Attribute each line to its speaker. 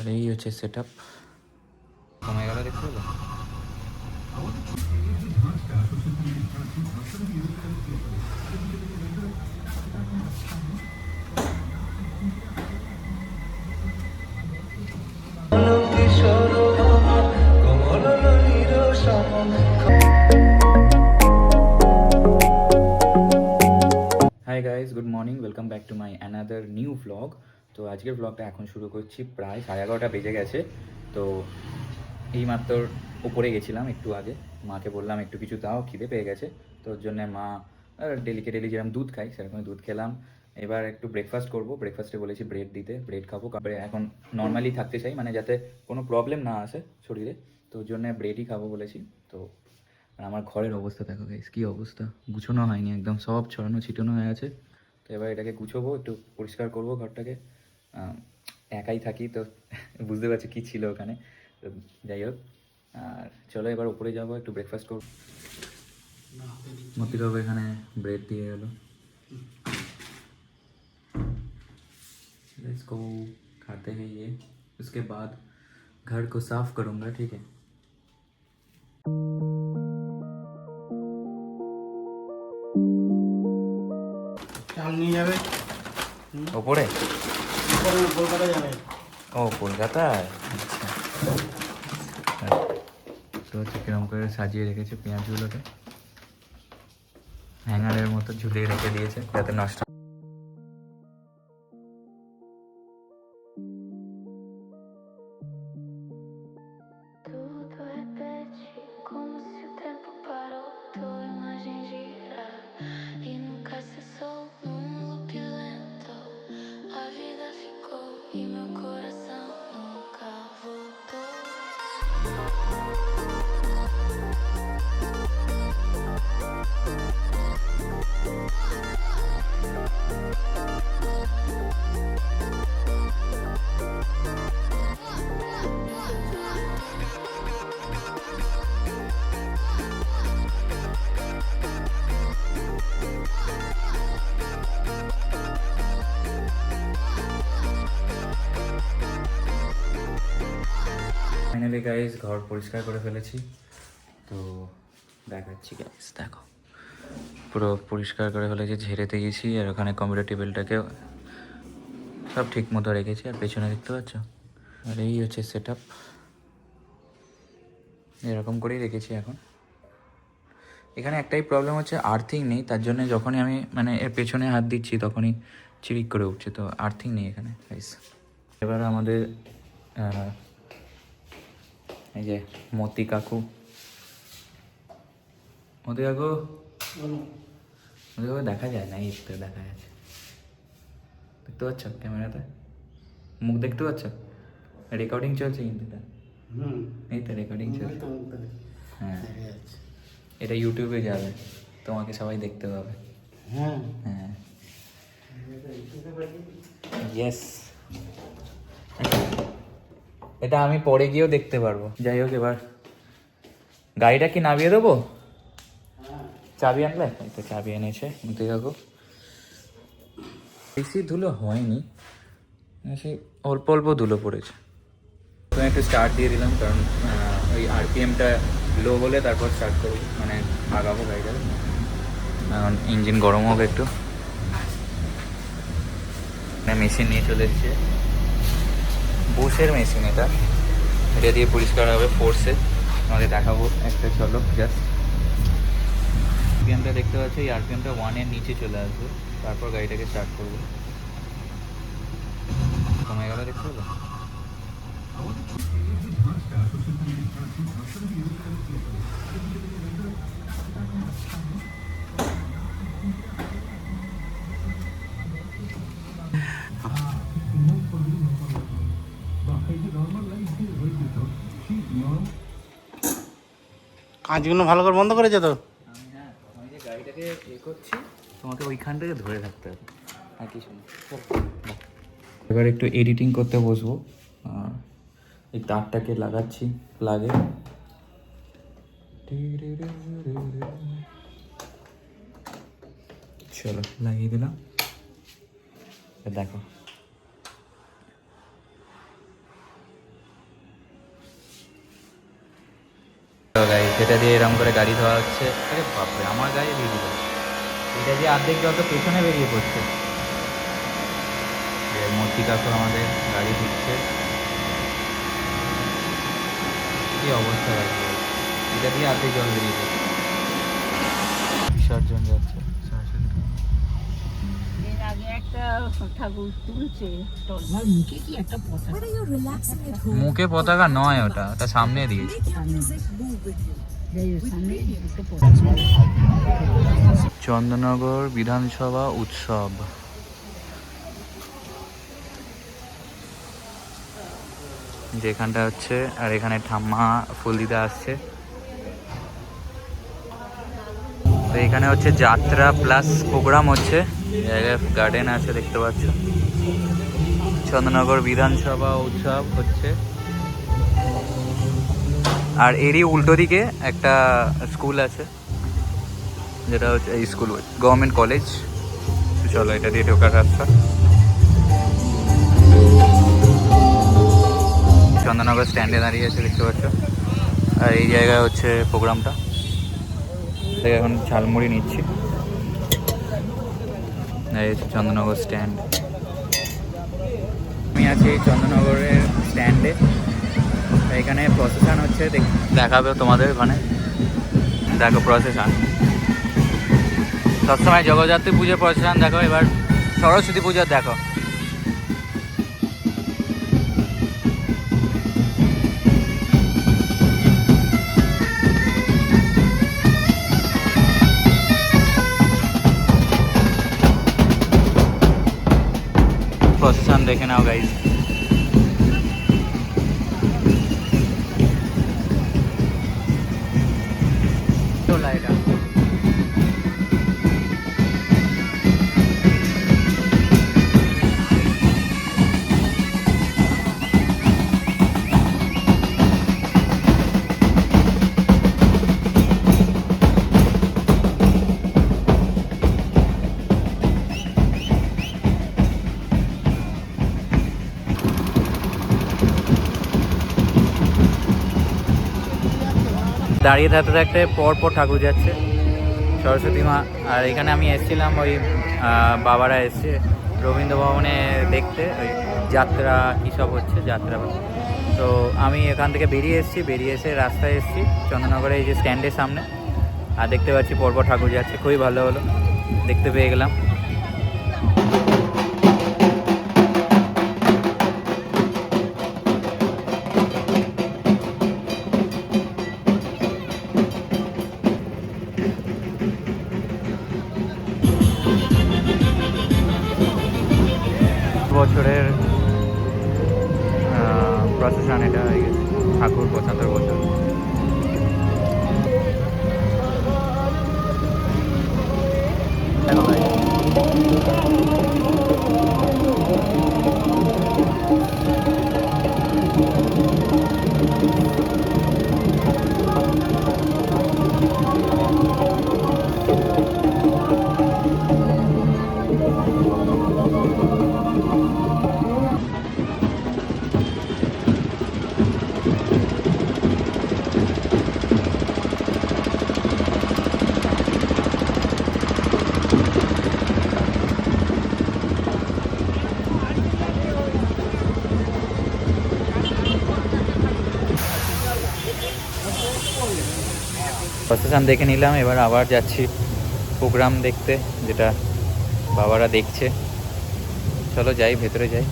Speaker 1: আর এই হচ্ছে set up. কমে গেল দেখতে হলো। Hi guys, good morning, welcome back to my another new vlog. তো আজকের ভ্লগটা এখন শুরু করছি। প্রায় 11:30 বেজে গেছে। তো এই মাত্র উপরে গেছিলাম একটু আগে, মাকে বললাম একটু কিছু দাও, খিদে পেয়ে গেছে। তো ওর জন্যে মা ডেলি যেরকম দুধ খাই সেরকমই দুধ খেলাম। এবার একটু ব্রেকফাস্ট করবো। ব্রেকফাস্টে বলেছি ব্রেড দিতে, ব্রেড খাবো। কারণ এখন নর্মালি থাকতে চাই, মানে যাতে কোনো প্রবলেম না আসে শরীরে। তো ওর জন্য ব্রেডই খাবো বলেছি। তো আর আমার ঘরের অবস্থা দেখো গাইস, কী অবস্থা, গুছোনো হয়নি একদম, সব ছড়ানো ছিটানো হয়ে আছে। তো এবার এটাকে গুছোবো, একটু পরিষ্কার করবো ঘরটাকে। একাই থাকি তো বুঝতে পারছি কী ছিল ওখানে। তো যাই হোক, আর চলো এবার উপরে যাবো, একটু ব্রেকফাস্ট করবো। মতিবাবু এখানে ব্রেড দিয়ে গেলো। लेट्स गो, खाते हैं ये। उसके बाद घर को साफ करूँगा, ठीक है।
Speaker 2: চাল নিয়ে যাবে
Speaker 1: ওপরে
Speaker 2: কলকাতা যাবে।
Speaker 1: ও কলকাতায়, আচ্ছা। তো হচ্ছে কিরম করে সাজিয়ে রেখেছে পেঁয়াজগুলোকে, হ্যাঙ্গারের মতো ঝুলিয়ে রেখে দিয়েছে যাতে নষ্ট।
Speaker 3: Tudo repete como se o tempo parou. Tua imagem gira e nunca cessou num loop lento. A vida ficou e meu coração nunca voltou.
Speaker 1: Finally guys ঘর পরিষ্কার করে ফেলেছি। তো দেখাচ্ছি গাইজ, দেখো পুরো পরিষ্কার করে ফেলেছি, ঝেড়েতে গেছি। আর ওখানে কম্পিউটার টেবিলটাকেও সব ঠিক মতো রেখেছি। আর পেছনে দেখতে পাচ্ছ, আর এই হচ্ছে সেট আপ, এরকম করেই রেখেছি। এখন এখানে একটাই প্রবলেম হচ্ছে, আর্থিং নেই। তার জন্য যখনই আমি মানে এর পেছনে হাত দিচ্ছি তখনই চিরিক করে উঠছে। তো আর্থিং নেই এখানে গাইজ। এবার আমাদের এই যে মতি কাকু, মতি কাকু দেখা যায় না, এই তো দেখা যাচ্ছে, দেখতে পাচ্ছ ক্যামেরাতে মুখ দেখতে পাচ্ছ? রেকর্ডিং চলছে কিন্তু এটা, এই তো রেকর্ডিং চলছে। হ্যাঁ, এটা ইউটিউবে যাবে, তোমাকে সবাই দেখতে পাবে।
Speaker 2: হ্যাঁ
Speaker 1: হ্যাঁ, ইয়েস, এটা আমি পরে গিয়েও দেখতে পারবো। যাই হোক, এবার গাড়িটা কি নামিয়ে দেবো? চাবি আনলে? এই তো চাবি এনেছে মতি কাকু। বেশি ধুলো হয়নি, সেই অল্প অল্প ধুলো পড়েছে। তো একটু স্টার্ট দিয়ে দিলাম, কারণ ওই আরপিএমটা লো হলে তারপর স্টার্ট করবো, মানে আগাবো গাড়িটা। এখন ইঞ্জিন গরম হবে একটু। মেশিন নিয়ে চলে এসেছে, বুশের মেশিন এটা, এটা দিয়ে পরিষ্কার হবে ফোর্সে। আমাকে দেখাবো একটা, চলো জাস্ট। আরপিএমটা দেখতে পাচ্ছি, এই আরপিএমটা 1-এর নিচে চলে আসবে, তারপর গাড়িটাকে স্টার্ট করবো। কমে গেল দেখতে হলো।
Speaker 2: কাজগুলো ভালো করে বন্ধ করেছে তো।
Speaker 1: আমি যে গাড়িটাকে করছি, তোমাকে ওইখান থেকে ধরে থাকতে হবে, আর কিছু না। এবার একটু এডিটিং করতে বসবো। এই তারটাকে লাগাচ্ছি প্লাগে। চলো লাগিয়ে দিলাম, দেখো সেটা দিয়ে এরকম করে গাড়ি ধোয়া হচ্ছে। আরে বাপরে, আমার গায়ে দিয়ে দিল। এটা দিয়ে অর্ধেক জল তো পেছনে বেরিয়ে পড়ছে। মূর্তি কাকু আমাদের গাড়ি দিচ্ছে। কি অবস্থা লাগবে, এটা দিয়ে অর্ধেক জল বেরিয়ে পড়ছে। বিসর্জন যাচ্ছে সরস্বতী।
Speaker 4: এর আগে একটা ঠাকুর তুলছে
Speaker 5: তোমার মুখে কি একটা পতাকা? Whether you're relaxing at home
Speaker 1: মুখে পতাকা নয়, ওটা ওটা সামনে দিয়েছে।
Speaker 5: make your music move with you.
Speaker 4: যাই হোক, সামনে দুটো পতাকা।
Speaker 1: চন্দননগর বিধানসভা উৎসব। যেখানটা হচ্ছে, আর এখানে ঠাম্মা ফুল দিতে আসছে। তো এখানে হচ্ছে যাত্রা প্লাস প্রোগ্রাম হচ্ছে। জায়গায় গার্ডেন আছে দেখতে পাচ্ছ। চন্দননগর বিধানসভা উৎসব হচ্ছে। আর এরই উল্টো দিকে একটা স্কুল আছে, যেটা হচ্ছে এই স্কুল গভর্নমেন্ট কলেজ। চলো, এটা দিয়ে ঢোকার রাস্তা। চন্দননগর স্ট্যান্ডে দাঁড়িয়ে আছে দেখতে পাচ্ছ। আর এই জায়গায় হচ্ছে প্রোগ্রামটা। এখন ঝালমুড়ি নিচ্ছি। এই হচ্ছে চন্দননগর স্ট্যান্ড। আমি আছি চন্দননগরের স্ট্যান্ডে। এখানে প্রসেশন হচ্ছে, দেখাবে তোমাদের। ওখানে দেখো প্রসেশন। সবসময় জগদ্ধাত্রী পুজোর প্রসেশন দেখো, এবার সরস্বতী পুজোর দেখো। প্রসেশন দেখে নাও গাইজ। চলা এটা। দাঁড়িয়ে থাকতে থাকতে পর পর ঠাকুর যাচ্ছে সরস্বতী মা। আর এখানে আমি এসেছিলাম, ওই বাবারা এসছে রবীন্দ্র ভবনে দেখতে, ওই যাত্রা কী সব হচ্ছে, যাত্রা। তো আমি এখান থেকে বেরিয়ে এসে রাস্তায় এসেছি চন্দননগরে, এই যে স্ট্যান্ডের সামনে। আর দেখতে পাচ্ছি পরপর ঠাকুর যাচ্ছে, খুবই ভালো হলো, দেখতে পেয়ে গেলাম। বছরের প্রসেশন এটা হয়ে গেছে। ঠাকুর 75 বছর। প্রসেশন দেখে নিলাম, এবার আবার যাচ্ছি প্রোগ্রাম দেখতে, যেটা বাবারা দেখছে। চলো যাই, ভেতরে যাই।